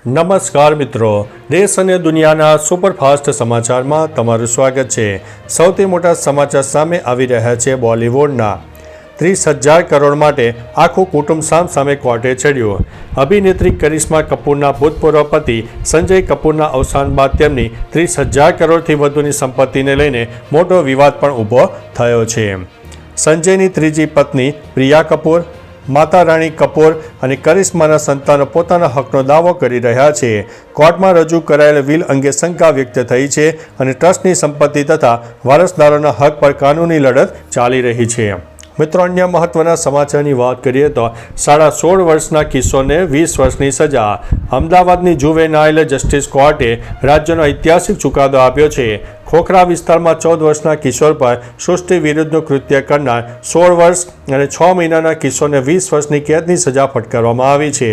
નમસ્કાર મિત્રો, દેશ અને દુનિયાના સુપરફાસ્ટ સમાચારમાં તમારું સ્વાગત છે। સૌથી મોટા સમાચાર સામે આવી રહ્યા છે બોલિવૂડના। 30,000 કરોડ માટે આખું કુટુંબ સામે કોર્ટે ચડ્યું। અભિનેત્રી કરિશ્મા કપૂરના ભૂતપૂર્વ પતિ સંજય કપૂરના અવસાન બાદ તેમની 30,000 કરોડથી વધુની સંપત્તિને લઈને મોટો વિવાદ પણ ઊભો થયો છે। સંજયની ત્રીજી પત્ની પ્રિયા કપૂર, માતા રાણી કપૂર અને કરિશ્માના સંતાનો પોતાના હકનો દાવો કરી રહ્યા છે। કોર્ટમાં રજૂ કરાયેલ વિલ અંગે શંકા વ્યક્ત થઈ છે અને ટ્રસ્ટની સંપત્તિ તથા વારસદારોના હક પર કાનૂની લડત ચાલી રહી છે। મિત્રો, અન્ય મહત્વના સમાચારની વાત કરીએ તો 16.5 વર્ષના કિશોરને 20 વર્ષની સજા। અમદાવાદની જુવેનાઇલ જસ્ટિસ કોર્ટે રાજ્યનો ઐતિહાસિક ચુકાદો આપ્યો છે। ખોખરા વિસ્તારમાં 14 વર્ષના કિશોર પર સૃષ્ટિ વિરુદ્ધનું કૃત્ય કરનાર 16 વર્ષ અને 6 મહિનાના કિશોરને 20 વર્ષની કેદની સજા ફટકારવામાં આવી છે।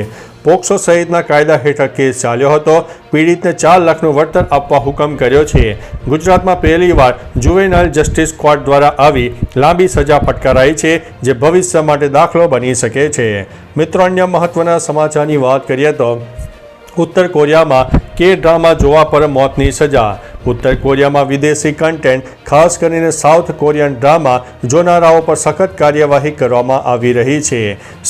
પોક્સો સહિતના કાયદા હેઠળ કેસ ચાલ્યો હતો। પીડિતને 4 લાખનું વળતર આપવા હુકમ કર્યો છે। ગુજરાતમાં પહેલીવાર જુવેનાઇલ જસ્ટિસ કોર્ટ દ્વારા આવી લાંબી સજા ફટકારાઈ છે, જે ભવિષ્ય માટે દાખલો બની શકે છે। મિત્રો, અન્ય મહત્વના સમાચારની વાત કરીએ તો ઉત્તર કોરિયામાં કે-ડ્રામા જોવા પર મોતની સજા। ઉત્તર કોરિયામાં વિદેશી કન્ટેન્ટ, ખાસ કરીને સાઉથ કોરિયન ડ્રામા જોનારાઓ પર સખત કાર્યવાહી કરવામાં આવી રહી છે।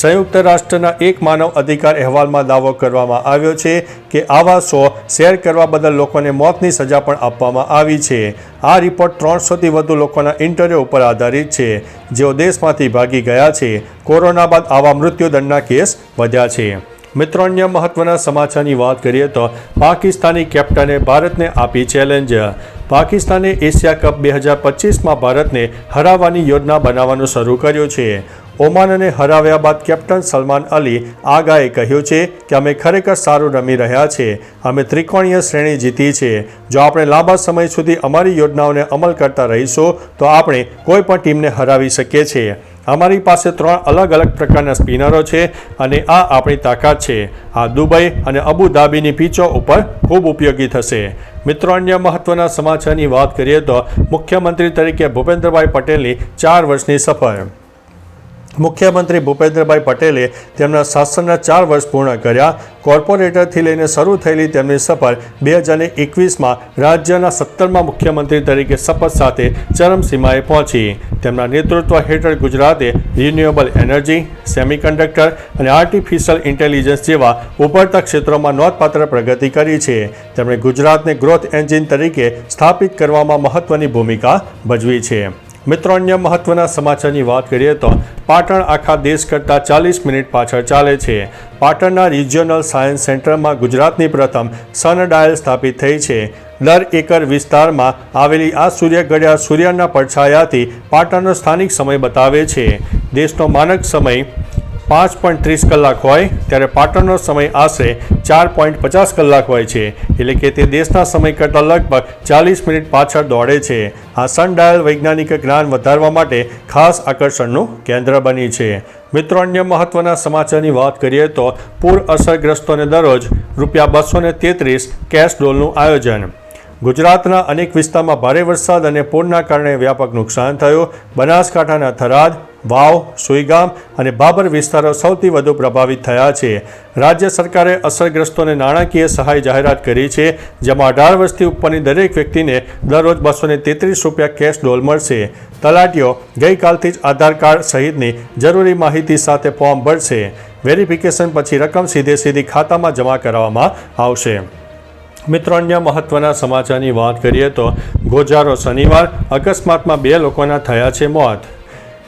સંયુક્ત રાષ્ટ્રના એક માનવ અધિકાર અહેવાલમાં દાવો કરવામાં આવ્યો છે કે આવા શો શેર કરવા બદલ લોકોને મોતની સજા પણ આપવામાં આવી છે। આ રિપોર્ટ 300થી વધુ લોકોના ઇન્ટરવ્યૂ ઉપર આધારિત છે, જેઓ દેશમાંથી ભાગી ગયા છે। કોરોના બાદ આવા મૃત્યુદંડના કેસ વધ્યા છે। મિત્રો, અન્ય મહત્વના સમાચારની વાત કરીએ તો પાકિસ્તાની કેપ્ટને ભારતને આપી ચેલેન્જ। પાકિસ્તાને એશિયા કપ 2025માં ભારતને હરાવવાની યોજના બનાવવાનું શરૂ કર્યું છે। ઓમાનને હરાવ્યા બાદ કેપ્ટન સલમાન અલી આગાએ કહ્યું છે કે અમે ખરેખર સારું રમી રહ્યા છીએ। અમે ત્રિકોણીય શ્રેણી જીતી છે। જો આપણે લાંબા સમય સુધી અમારી યોજનાઓને અમલ કરતા રહીશું તો આપણે કોઈ પણ ટીમને હરાવી શકીએ છીએ। અમારી પાસે 3 અલગ અલગ પ્રકારના સ્પિનરો છે અને આ આપણી તાકાત છે। આ દુબઈ અને અબુ ધાબીની પીચો ઉપર ખૂબ ઉપયોગી થશે। મિત્રો, અન્ય મહત્વના સમાચારની વાત કરીએ તો મુખ્યમંત્રી તરીકે ભૂપેન્દ્રભાઈ પટેલની 4 વર્ષની સફર। મુખ્યમંત્રી ભૂપેન્દ્રભાઈ પટેલે તેમના શાસનના 4 વર્ષ પૂર્ણ કર્યા। કોર્પોરેટરથી લઈને શરૂ થયેલી તેમની સફર 2021માં રાજ્યના 17મા મુખ્યમંત્રી તરીકે શપથ સાથે ચરમસીમાએ પહોંચી। તેમના નેતૃત્વ હેઠળ ગુજરાતે રિન્યુએબલ એનર્જી, સેમિકન્ડક્ટર અને આર્ટિફિશિયલ ઇન્ટેલિજન્સ જેવા ઉભરતા ક્ષેત્રોમાં નોંધપાત્ર પ્રગતિ કરી છે। તેમણે ગુજરાતને ગ્રોથ એન્જિન તરીકે સ્થાપિત કરવામાં મહત્વની ભૂમિકા ભજવી છે। મિત્રો, અન્ય મહત્વના સમાચારની વાત કરીએ તો પાટણ આખા દેશ કરતાં 40 મિનિટ પાછળ ચાલે છે। પાટણના રિજિયોનલ સાયન્સ સેન્ટરમાં ગુજરાતની પ્રથમ સનડાયલ સ્થાપિત થઈ છે। દર એકર વિસ્તારમાં આવેલી આ સૂર્ય ઘડિયાળ સૂર્યના પડછાયાથી પાટણનો સ્થાનિક સમય બતાવે છે। દેશનો માનક સમય 5.30 કલાક હોય ત્યારે પાટણનો સમય આશરે 4.50 કલાક હોય છે, એટલે કે તે દેશના સમય કરતાં લગભગ 40 મિનિટ પાછળ દોડે છે। આ સનડાયલ વૈજ્ઞાનિક જ્ઞાન વધારવા માટે ખાસ આકર્ષણનું કેન્દ્ર બની છે। મિત્રો, અન્ય મહત્વના સમાચારની વાત કરીએ તો પૂર અસરગ્રસ્તોને દરરોજ ₹233 કેશ ડોલનું આયોજન। ગુજરાતના અનેક વિસ્તારમાં ભારે વરસાદ અને પૂરના કારણે વ્યાપક નુકસાન થયું। બનાસકાંઠાના થરાદ, વાવ, સુઈગામ અને બાબર વિસ્તારો સૌથી વધુ પ્રભાવિત થયા છે। રાજ્ય સરકારે અસરગ્રસ્તોને નાણાકીય સહાય જાહેરાત કરી છે, જેમાં 18 વર્ષથી ઉપરની દરેક વ્યક્તિને દરરોજ ₹233 કેશ ડોલ મળશે। તલાટીઓ ગઈકાલથી જ આધાર કાર્ડ સહિતની જરૂરી માહિતી સાથે ફોર્મ ભરશે। વેરિફિકેશન પછી રકમ સીધી ખાતામાં જમા કરાવવામાં આવશે। મિત્રો, અન્ય મહત્વના સમાચારની વાત કરીએ તો ગોઝારો શનિવાર, અકસ્માતમાં 2 લોકોના થયા છે મોત।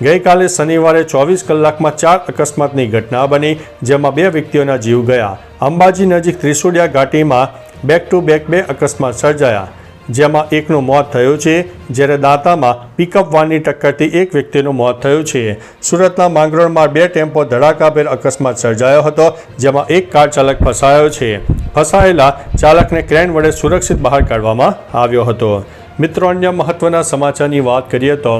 ગઈકાલે શનિવારે 24 કલાકમાં 4 અકસ્માતની ઘટના બની, જેમાં 2 વ્યક્તિઓના જીવ ગયા। અંબાજી નજીક ત્રિશુળિયા ઘાટીમાં બેક ટુ બેક 2 અકસ્માત સર્જાયા, જેમાં એકનું મોત થયું છે, જ્યારે દાંતામાં પિકઅપ વાનની ટક્કરથી 1 વ્યક્તિનું મોત થયું છે। સુરતના માંગરોળમાં 2 ટેમ્પો ધડાકાભેર અકસ્માત સર્જાયો હતો, જેમાં એક કાર ચાલક ફસાયો છે। ફસાયેલા ચાલકને ક્રેન વડે સુરક્ષિત બહાર કાઢવામાં આવ્યો હતો। મિત્રો, અન્ય મહત્વના સમાચારની વાત કરીએ તો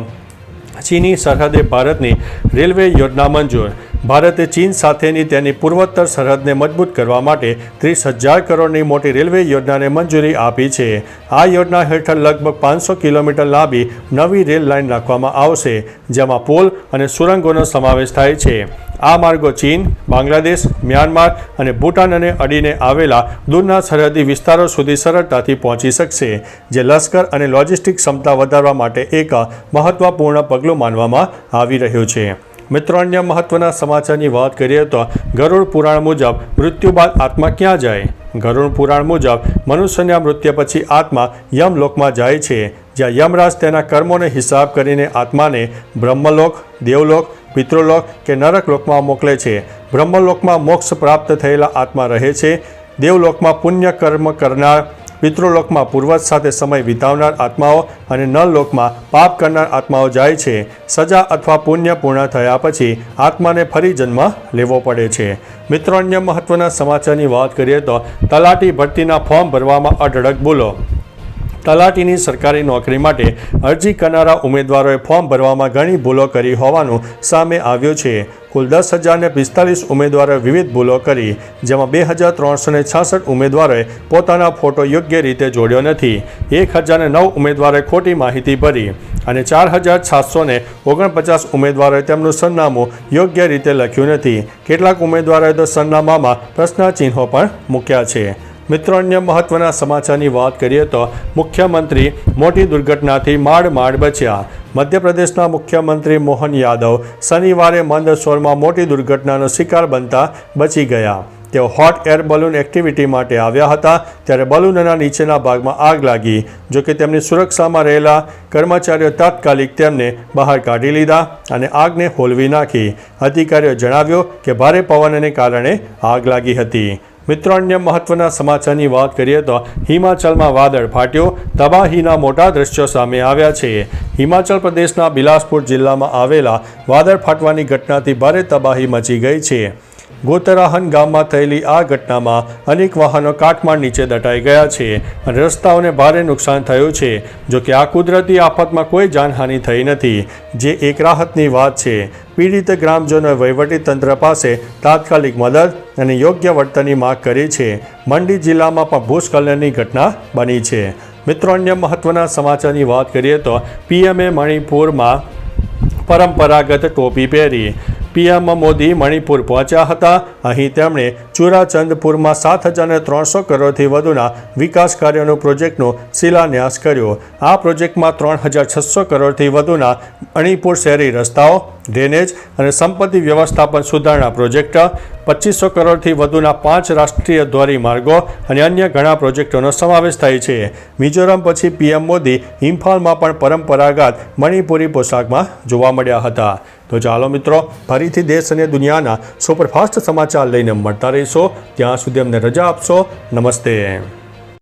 ચીની સરહદે ભારતની રેલવે યોજના મંજૂર। ભારતે ચીન સાથેની તેની પૂર્વોત્તર સરહદને મજબૂત કરવા માટે 30,000 કરોડની મોટી રેલવે યોજનાને મંજૂરી આપી છે। આ યોજના હેઠળ લગભગ 500 કિલોમીટર લાંબી નવી રેલ લાઇન નાખવામાં આવશે, જેમાં પુલ અને સુરંગોનો સમાવેશ થાય છે। આ માર્ગો ચીન, બાંગ્લાદેશ, મ્યાનમાર અને ભૂટાનને અડીને આવેલા દૂરના સરહદી વિસ્તારો સુધી સરળતાથી પહોંચી શકશે, જે લશ્કર અને લોજિસ્ટિક ક્ષમતા વધારવા માટે એક મહત્વપૂર્ણ પગલું માનવામાં આવી રહ્યું છે. મિત્રો, અન્ય મહત્વના સમાચારની વાત કરીએ તો ગરુડ પુરાણ મુજબ મૃત્યુ બાદ આત્મા ક્યાં જાય? ગરુડ પુરાણ મુજબ મનુષ્યના મૃત્યુ પછી આત્મા યમલોકમાં જાય છે, જ્યાં યમરાજ તેના કર્મોને હિસાબ કરીને આત્માને બ્રહ્મલોક, દેવલોક, પિતૃલોક કે નરકલોકમાં મોકલે છે. બ્રહ્મલોકમાં મોક્ષ પ્રાપ્ત થયેલા આત્મા રહે છે, દેવલોકમાં પુણ્ય કર્મ કરનાર, પિતૃલોકમાં પૂર્વજ સાથે સમય વિતાવનાર આત્માઓ અને નરલોકમાં પાપ કરનાર આત્માઓ જાય છે. સજા અથવા પુણ્ય પૂર્ણ થયા પછી આત્માને ફરી જન્મ લેવો પડે છે. મિત્રો, અન્ય મહત્વના સમાચારની વાત કરીએ તો તલાટી ભરતીના ફોર્મ ભરવામાં અઢળક ભૂલો. તલાટીની સરકારી નોકરી માટે અરજી કરનારા ઉમેદવારોએ ફોર્મ ભરવામાં ઘણી ભૂલો કરી હોવાનું સામે આવ્યું છે. કુલ 10,045 ઉમેદવારોએ વિવિધ ભૂલો કરી, જેમાં 2,366 ઉમેદવારોએ પોતાના ફોટો યોગ્ય રીતે જોડ્યો નથી, 1,009 ઉમેદવારોએ ખોટી માહિતી ભરી અને 4,749 ઉમેદવારોએ તેમનું સરનામું યોગ્ય રીતે લખ્યું નથી. કેટલાક ઉમેદવારોએ તો સરનામામાં પ્રશ્નચિહ્નો પણ મૂક્યા છે. મિત્રો, અન્ય મહત્વના સમાચારની વાત કરીએ તો મુખ્યમંત્રી મોટી દુર્ઘટનાથી માંડ બચ્યા. મધ્યપ્રદેશના મુખ્યમંત્રી મોહન યાદવ શનિવારે મંદસૌરમાં મોટી દુર્ઘટનાનો શિકાર બનતા બચી ગયા. તેઓ હોટ એર બલૂન એક્ટિવિટી માટે આવ્યા હતા, ત્યારે બલૂનના નીચેના ભાગમાં આગ લાગી. જોકે તેમની સુરક્ષામાં રહેલા કર્મચારીઓ તાત્કાલિક તેમને બહાર કાઢી લીધા અને આગને હોલવી નાખી. અધિકારીઓએ જણાવ્યું કે ભારે પવનને કારણે આગ લાગી હતી. મિત્રો, અન્ય મહત્વના સમાચારની વાત કરીએ તો હિમાચલમાં વાદળ ફાટ્યું, તબાહીના મોટા દ્રશ્યો સામે આવ્યા છે. હિમાચલ પ્રદેશના બિલાસપુર જિલ્લામાં આવેલા વાદળ ફાટવાની ઘટનાથી ભારે તબાહી મચી ગઈ છે. ગોતરાહન ગામમાં થયેલી આ ઘટનામાં અનેક વાહનો કાટમાળ નીચે દટાઈ ગયા છે અને રસ્તાઓને ભારે નુકસાન થયું છે. જોકે આ કુદરતી આફતમાં કોઈ જાનહાનિ થઈ નથી, જે એક રાહતની વાત છે. પીડિત ગ્રામજનોએ વહીવટીતંત્ર પાસે તાત્કાલિક મદદ અને યોગ્ય વળતરની માંગ કરી છે. મંડી જિલ્લામાં પણ ભૂસ્ખલનની ઘટના બની છે. મિત્રો, અન્ય મહત્વના સમાચારની વાત કરીએ તો પીએમએ મણિપુરમાં પરંપરાગત ટોપી પહેરી. પીએમ મોદી મણિપુર પહોંચ્યા હતા. અહીં તેમણે ચુરાચંદપુરમાં 7,300 કરોડથી વધુના વિકાસ કાર્યોનું પ્રોજેક્ટનો શિલાન્યાસ કર્યો. આ પ્રોજેક્ટમાં 3,600 કરોડથી વધુના મણિપુર શહેરી રસ્તાઓ, ડ્રેનેજ અને સંપત્તિ વ્યવસ્થાપન સુધારણા પ્રોજેક્ટ, 2,500 કરોડથી વધુના 5 રાષ્ટ્રીય ધોરીમાર્ગો અને અન્ય ઘણા પ્રોજેક્ટોનો સમાવેશ થાય છે. મિઝોરમ પછી પીએમ મોદી ઇમ્ફાલમાં પણ પરંપરાગત મણિપુરી પોશાકમાં જોવા મળ્યા હતા. તો ચાલો મિત્રો, ફરીથી દેશ અને દુનિયાના સુપરફાસ્ટ સમાચાર લઈને મળતા રહીશો. ત્યાં સુધી અમને રજા આપશો. નમસ્તે.